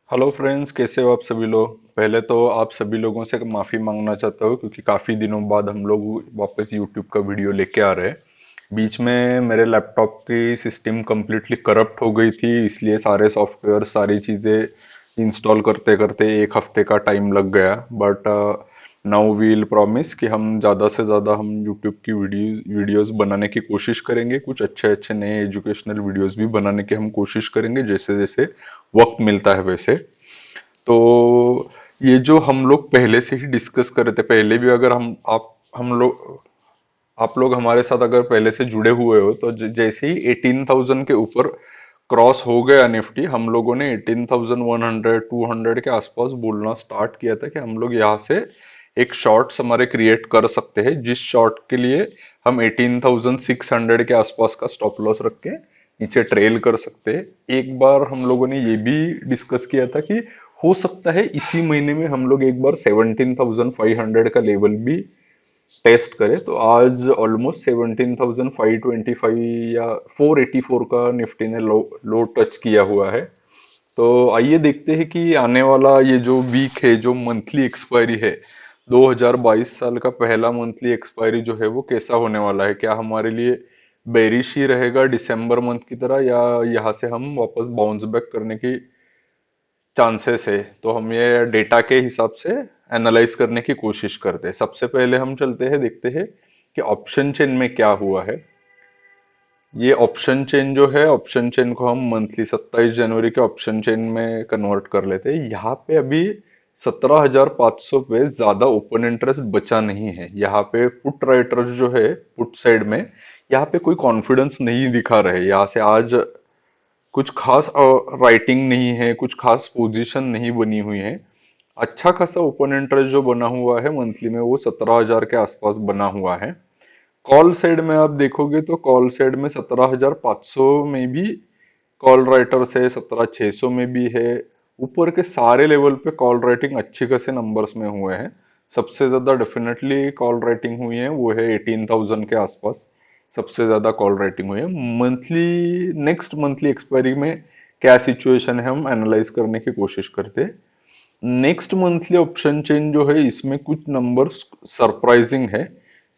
Hello friends, कैसे हो आप सभी लोग। पहले तो आप सभी लोगों से माफ़ी मांगना चाहता हूँ क्योंकि काफ़ी दिनों बाद हम लोग वापस यूट्यूब का वीडियो लेके आ रहे हैं। बीच में मेरे लैपटॉप की सिस्टम कम्प्लीटली करप्ट हो गई थी, इसलिए सारे सॉफ्टवेयर सारी चीज़ें इंस्टॉल करते करते एक हफ्ते का टाइम लग गया। बट नाउ वील प्रॉमिस कि हम ज़्यादा से ज़्यादा हम यूट्यूब की वीडियोस बनाने की कोशिश करेंगे। कुछ अच्छे अच्छे नए एजुकेशनल वीडियोस भी बनाने की हम कोशिश करेंगे, जैसे जैसे वक्त मिलता है वैसे। तो ये जो हम लोग पहले से ही डिस्कस कर रहे थे, पहले भी अगर हम लोग आप लोग हमारे साथ अगर पहले से जुड़े हुए हो तो जैसे ही 18,000 के ऊपर क्रॉस हो गया निफ्टी, हम लोगों ने 18,100 200 के आसपास बोलना स्टार्ट किया था कि हम लोग यहाँ से एक शॉर्ट्स हमारे क्रिएट कर सकते हैं, जिस शॉर्ट के लिए हम 18,600 के आसपास का स्टॉप लॉस रख के नीचे ट्रेल कर सकते हैं। एक बार हम लोगों ने ये भी डिस्कस किया था कि हो सकता है इसी महीने में हम लोग एक बार 17,500 का लेवल भी टेस्ट करें। तो आज ऑलमोस्ट 17,525 या 484 का निफ्टी ने लो टच किया हुआ है। तो आइए देखते हैं कि आने वाला ये जो वीक है, जो मंथली एक्सपायरी है, 2022 साल का पहला मंथली एक्सपायरी जो है वो कैसा होने वाला है। क्या हमारे लिए बेरिश ही रहेगा दिसंबर मंथ की तरह, या यहाँ से हम वापस बाउंस बैक करने की चांसेस है। तो हम ये डेटा के हिसाब से एनालाइज करने की कोशिश करते हैं। सबसे पहले हम चलते हैं, देखते हैं कि ऑप्शन चेन में क्या हुआ है। ये ऑप्शन चेन जो है, ऑप्शन चेन को हम मंथली 27 जनवरी के ऑप्शन चेन में कन्वर्ट कर लेते हैं। यहाँ पे अभी 17,500 पे ज्यादा ओपन इंटरेस्ट बचा नहीं है। यहाँ पे पुट राइटर्स जो है पुट साइड में, यहाँ पे कोई कॉन्फिडेंस नहीं दिखा रहे। यहाँ से आज कुछ खास राइटिंग नहीं है, कुछ खास पोजीशन नहीं बनी हुई है। अच्छा खासा ओपन इंटरेस्ट जो बना हुआ है मंथली में, वो 17,000 के आसपास बना हुआ है। कॉल साइड में आप देखोगे तो कॉल साइड में 17,500 में भी कॉल राइटर्स है, 17,600 में भी है। ऊपर के सारे लेवल पे कॉल राइटिंग अच्छे खासे नंबर्स में हुए हैं। सबसे ज्यादा डेफिनेटली कॉल राइटिंग हुई है वो है 18,000 के आसपास। सबसे ज्यादा कॉल राइटिंग हुई है मंथली। नेक्स्ट मंथली एक्सपायरी में क्या सिचुएशन है हम एनालाइज करने की कोशिश करते हैं। नेक्स्ट मंथली ऑप्शन चेन जो है, इसमें कुछ नंबर्स सरप्राइजिंग है।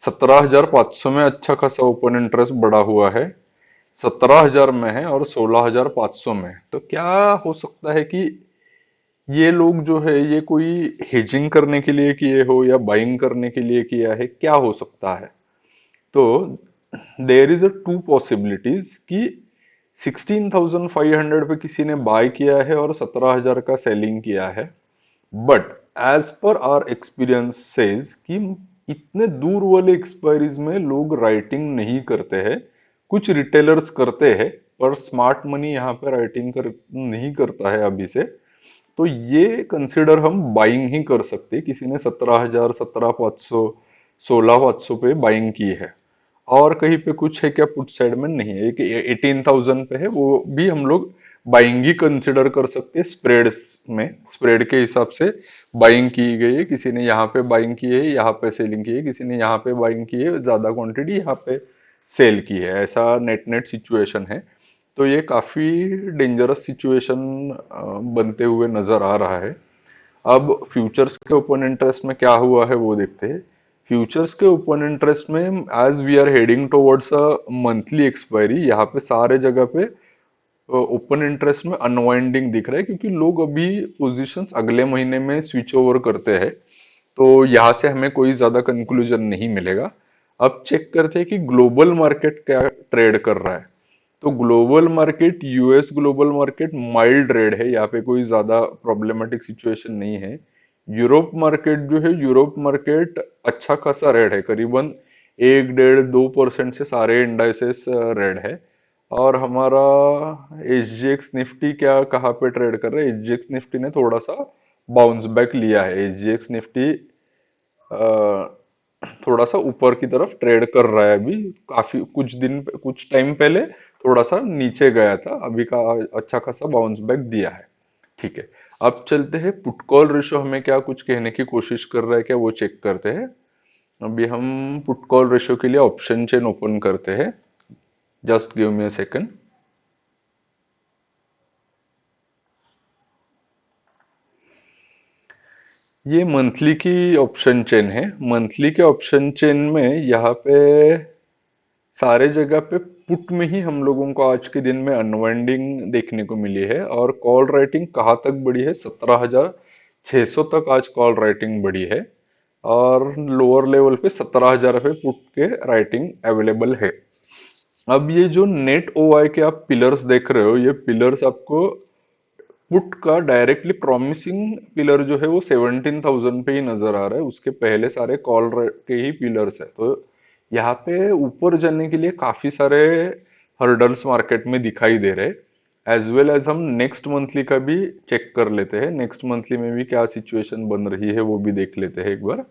17,500 में अच्छा खासा ओपन इंटरेस्ट बढ़ा हुआ है, 17,000 में है और 16,500 में। तो क्या हो सकता है कि ये लोग जो है ये कोई हेजिंग करने के लिए किए हो या बाइंग करने के लिए किया है, क्या हो सकता है। तो there is a two possibilities कि 16,500 पे किसी ने बाय किया है और 17,000 का सेलिंग किया है। But as per our experience says कि इतने दूर वाले एक्सपायरीज में लोग राइटिंग नहीं करते हैं। कुछ रिटेलर्स करते हैं, पर स्मार्ट मनी यहाँ पे राइटिंग कर नहीं करता है अभी से। तो ये कंसिडर हम बाइंग ही कर सकते हैं। किसी ने 17,000, 17,500, 16,500 पे बाइंग की है। और कहीं पे कुछ है क्या पुट साइड में, नहीं है। एक 18,000 पे है, वो भी हम लोग बाइंग ही कंसिडर कर सकते हैं। स्प्रेड में, स्प्रेड के हिसाब से बाइंग की गई है। किसी ने यहाँ पे बाइंग की है, यहाँ पे सेलिंग की है, किसी ने यहाँ पे बाइंग की है ज्यादा क्वांटिटी, यहाँ पे सेल की है। ऐसा नेट नेट सिचुएशन है। तो ये काफी डेंजरस सिचुएशन बनते हुए नजर आ रहा है। अब फ्यूचर्स के ओपन इंटरेस्ट में क्या हुआ है वो देखते हैं। फ्यूचर्स के ओपन इंटरेस्ट में as we are heading towards a monthly expiry, यहाँ पे सारे जगह पे ओपन इंटरेस्ट में अनवाइंडिंग दिख रहा है, क्योंकि लोग अभी पोजीशंस अगले महीने में स्विच ओवर करते हैं। तो यहाँ से हमें कोई ज्यादा कंक्लूजन नहीं मिलेगा। अब चेक करते हैं कि ग्लोबल मार्केट क्या ट्रेड कर रहा है। तो global market, US global market mild red है, यहाँ पे कोई ज्यादा प्रॉब्लमेटिक सिचुएशन नहीं है। यूरोप मार्केट जो है, यूरोप मार्केट अच्छा खासा रेड है, करीबन 1 1.5 2% से सारे इंडाइसेस रेड है। और हमारा एसजीएक्स निफ्टी क्या कहाँ पे ट्रेड कर रहा है, एसजीएक्स निफ्टी ने थोड़ा सा बाउंस बैक लिया है। एसजीएक्स निफ्टी थोड़ा सा ऊपर की तरफ ट्रेड कर रहा है अभी। काफी कुछ टाइम पहले थोड़ा सा नीचे गया था, अभी का अच्छा खासा बाउंस बैक दिया है। ठीक है। अब चलते हैं पुट कॉल रेशो हमें क्या कुछ कहने की कोशिश कर रहा है क्या, वो चेक करते हैं। अभी हम पुट कॉल रेशो के लिए ऑप्शन चेन ओपन करते हैं। Just give me a second. ये मंथली की ऑप्शन चेन है। मंथली के ऑप्शन चेन में यहाँ पे सारे जगह पे पुट में ही हम लोगों को आज के दिन में अनवाइंडिंग देखने को मिली है, और कॉल राइटिंग कहाँ तक बढ़ी है, 17,600 तक आज कॉल राइटिंग बढ़ी है। और लोअर लेवल पे 17,000 पे पुट के राइटिंग अवेलेबल है। अब ये जो नेट ओआई के आप पिलर्स देख रहे हो, ये पिलर्स आपको पुट का डायरेक्टली प्रॉमिसिंग पिलर जो है वो 17,000 पे ही नजर आ रहा है। उसके पहले सारे कॉल के ही पिलर्स है। तो यहाँ पे ऊपर जाने के लिए काफी सारे हर्डल्स मार्केट में दिखाई दे रहे हैं। एज वेल एज हम नेक्स्ट मंथली का भी चेक कर लेते हैं, नेक्स्ट मंथली में भी क्या सिचुएशन बन रही है वो भी देख लेते हैं एक बार।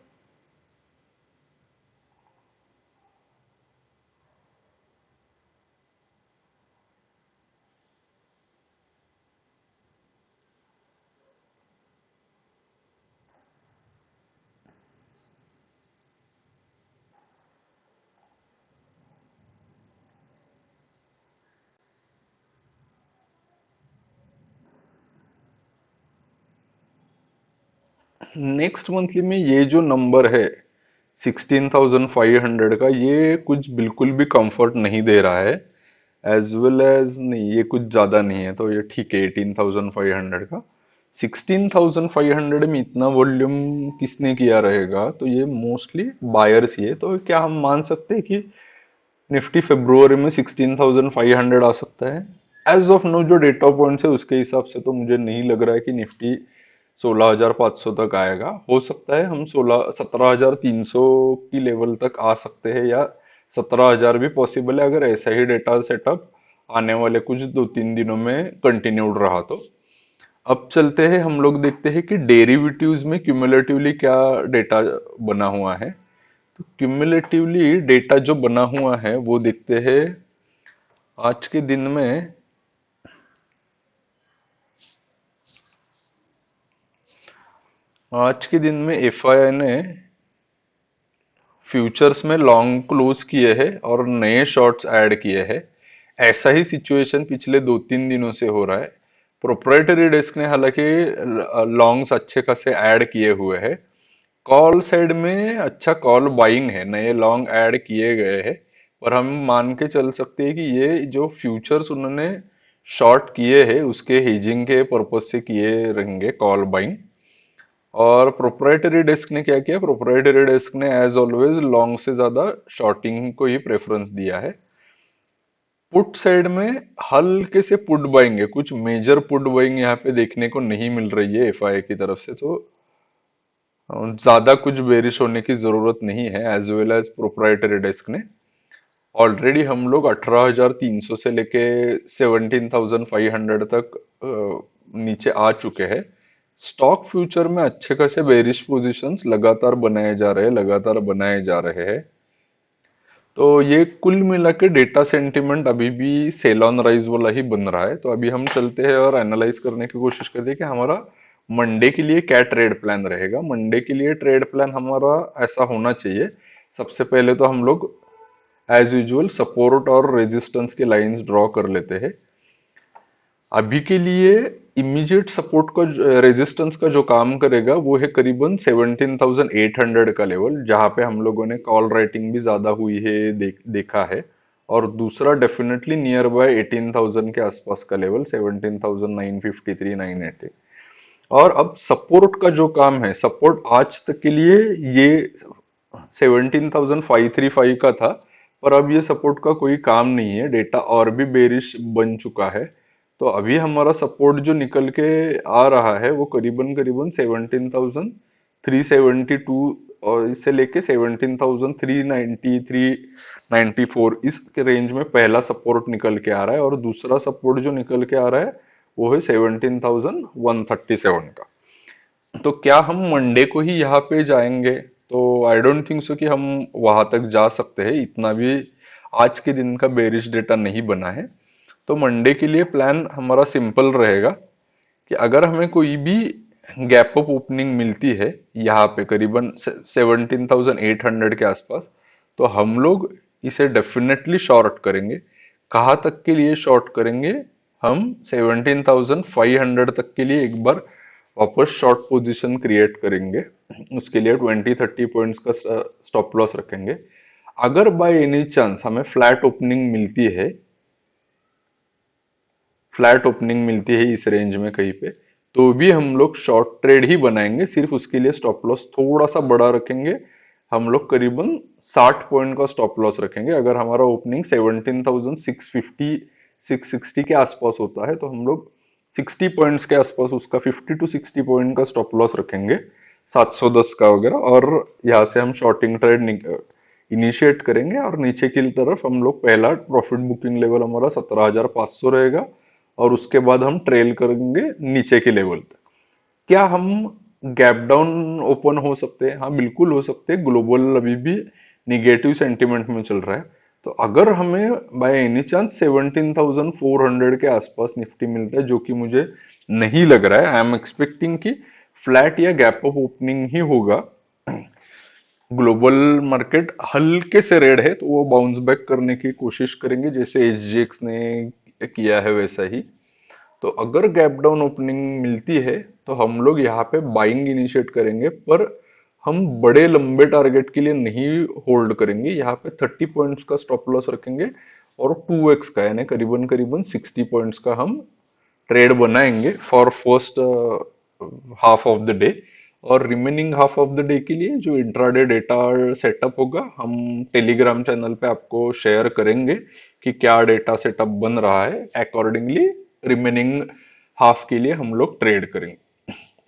नेक्स्ट मंथली में ये जो नंबर है 16,500 का, ये कुछ बिल्कुल भी कंफर्ट नहीं दे रहा है। एज वेल एज नहीं, ये कुछ ज़्यादा नहीं है, तो ये ठीक है 18,500 का। 16,500 में इतना वॉल्यूम किसने किया रहेगा, तो ये मोस्टली बायर्स ही है। तो क्या हम मान सकते हैं कि निफ्टी फरवरी में 16,500 आ सकता है? एज ऑफ नो जो डेटा पॉइंट्स है उसके हिसाब से तो मुझे नहीं लग रहा है कि निफ्टी 16,500 तक आएगा। हो सकता है हम 17,300 की लेवल तक आ सकते हैं, या 17,000 भी पॉसिबल है अगर ऐसा ही डेटा सेटअप आने वाले कुछ 2-3 दिनों में कंटिन्यूड रहा तो। अब चलते हैं, हम लोग देखते हैं कि डेरिवेटिव्स में क्यूमुलेटिवली क्या डेटा बना हुआ है। तो क्यूमुलेटिवली डेटा जो बना हुआ है वो देखते हैं आज के दिन में। आज के दिन में एफआईआई ने फ्यूचर्स में लॉन्ग क्लोज किए हैं और नए शॉर्ट्स ऐड किए हैं। ऐसा ही सिचुएशन पिछले 2-3 दिनों से हो रहा है। प्रोप्राइटरी डेस्क ने हालांकि लॉन्ग्स अच्छे खासे ऐड किए हुए हैं। कॉल साइड में अच्छा कॉल बाइंग है, नए लॉन्ग ऐड किए गए हैं। पर हम मान के चल सकते हैं कि ये जो फ्यूचर्स उन्होंने शॉर्ट किए हैं उसके हेजिंग के पर्पज से किए रहेंगे कॉल बाइंग। और प्रोप्राइटरी डेस्क ने क्या किया, प्रोप्राइटरी डेस्क ने एज ऑलवेज लॉन्ग से ज्यादा शॉर्टिंग को ही प्रेफरेंस दिया है। पुट साइड में हल्के से पुट बाइंग है, कुछ मेजर पुट बाइंग यहाँ पे देखने को नहीं मिल रही है एफआई की तरफ से। तो ज्यादा कुछ बेरिश होने की जरूरत नहीं है। As well as proprietary desk ने ऑलरेडी हम लोग 18,300 से लेके 17,500 तक नीचे आ चुके हैं। स्टॉक फ्यूचर में अच्छे खासे बेरिश पोजीशंस लगातार बनाए जा रहे हैं, लगातार बनाए जा रहे हैं। तो ये कुल मिला के डेटा सेंटिमेंट अभी भी सेल ऑन राइज वाला ही बन रहा है। तो अभी हम चलते हैं और एनालाइज करने की कोशिश करते हैं कि हमारा मंडे के लिए क्या ट्रेड प्लान रहेगा। मंडे के लिए ट्रेड प्लान हमारा ऐसा होना चाहिए। सबसे पहले तो हम लोग एज यूजुअल सपोर्ट और रेजिस्टेंस के लाइंस ड्रॉ कर लेते हैं। अभी के लिए इमीडिएट सपोर्ट का, रेजिस्टेंस का जो काम करेगा वो है करीबन 17,800 का लेवल, जहां पे हम लोगों ने कॉल राइटिंग भी ज्यादा हुई है देखा है। और दूसरा डेफिनेटली नियर बाय 18,000 के आसपास का लेवल, 17,953 980। और अब सपोर्ट का जो काम है, सपोर्ट आज तक के लिए ये 17,535 का था। पर अब ये सपोर्ट का कोई काम नहीं है, डेटा और भी बेरिश बन चुका है। तो अभी हमारा सपोर्ट जो निकल के आ रहा है वो करीबन करीबन 17,372, और इससे लेके 17,390 394 इस रेंज में पहला सपोर्ट निकल के आ रहा है। और दूसरा सपोर्ट जो निकल के आ रहा है वो है 17,137 का। तो क्या हम मंडे को ही यहाँ पे जाएंगे? तो आई डोंट थिंक सो कि हम वहां तक जा सकते हैं, इतना भी आज के दिन का बेरिश डेटा नहीं बना है। तो मंडे के लिए प्लान हमारा सिंपल रहेगा कि अगर हमें कोई भी गैप अप ओपनिंग मिलती है यहाँ पे करीबन 17,800 के आसपास, तो हम लोग इसे डेफिनेटली शॉर्ट करेंगे। कहाँ तक के लिए शॉर्ट करेंगे? हम 17,500 तक के लिए एक बार वापस शॉर्ट पोजीशन क्रिएट करेंगे। उसके लिए 20-30 पॉइंट्स का स्टॉप लॉस रखेंगे। अगर बाय एनी चांस हमें फ्लैट ओपनिंग मिलती है इस रेंज में कहीं पे, तो भी हम लोग शॉर्ट ट्रेड ही बनाएंगे। सिर्फ उसके लिए स्टॉप लॉस थोड़ा सा बड़ा रखेंगे। हम लोग करीबन 60 पॉइंट का स्टॉप लॉस रखेंगे। अगर हमारा ओपनिंग 17,650 660 के आसपास होता है, तो हम लोग 60 पॉइंट्स के आसपास उसका 50 to 60 पॉइंट का स्टॉप लॉस रखेंगे, 710 का वगैरह। और यहाँ से हम शॉर्टिंग ट्रेड इनिशिएट करेंगे, और नीचे की तरफ हम लोग पहला प्रॉफिट बुकिंग लेवल हमारा 17,500 रहेगा, और उसके बाद हम ट्रेल करेंगे नीचे के लेवल तक। क्या हम गैप डाउन ओपन हो सकते हैं? हाँ, बिल्कुल हो सकते हैं। ग्लोबल अभी भी निगेटिव सेंटीमेंट में चल रहा है। तो अगर हमें बाय एनी चांस 17,400 के आसपास निफ्टी मिलता है, जो कि मुझे नहीं लग रहा है, आई एम एक्सपेक्टिंग कि फ्लैट या गैप अप ओपनिंग ही होगा। ग्लोबल मार्केट हल्के से रेड है, तो वो बाउंस बैक करने की कोशिश करेंगे, जैसे एसजीएक्स ने किया है वैसा ही। तो अगर गैप डाउन ओपनिंग मिलती है, तो हम लोग यहाँ पे बाइंग इनिशिएट करेंगे, पर हम बड़े लंबे टारगेट के लिए नहीं होल्ड करेंगे। यहाँ पे 30 पॉइंट्स का स्टॉप लॉस रखेंगे, और 2x का यानी करीबन करीबन 60 पॉइंट्स का हम ट्रेड बनाएंगे for first half of the day. और remaining half of the day के लिए जो इंट्राडे डेटा सेटअप होगा, हम टेलीग्राम चैनल पे आपको शेयर करेंगे कि क्या डेटा सेटअप बन रहा है। अकॉर्डिंगली रिमेनिंग हाफ के लिए हम लोग ट्रेड करेंगे।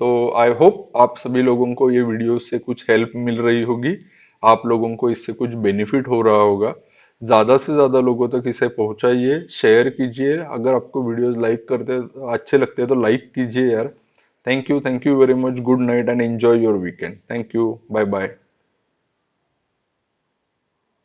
तो आई होप आप सभी लोगों को ये वीडियो से कुछ हेल्प मिल रही होगी, आप लोगों को इससे कुछ बेनिफिट हो रहा होगा। ज़्यादा से ज़्यादा लोगों तक इसे पहुंचाइए, शेयर कीजिए। अगर आपको वीडियोस लाइक करते अच्छे लगते हैं तो लाइक कीजिए यार। Thank you very much. Good night and enjoy your weekend. Thank you, bye bye.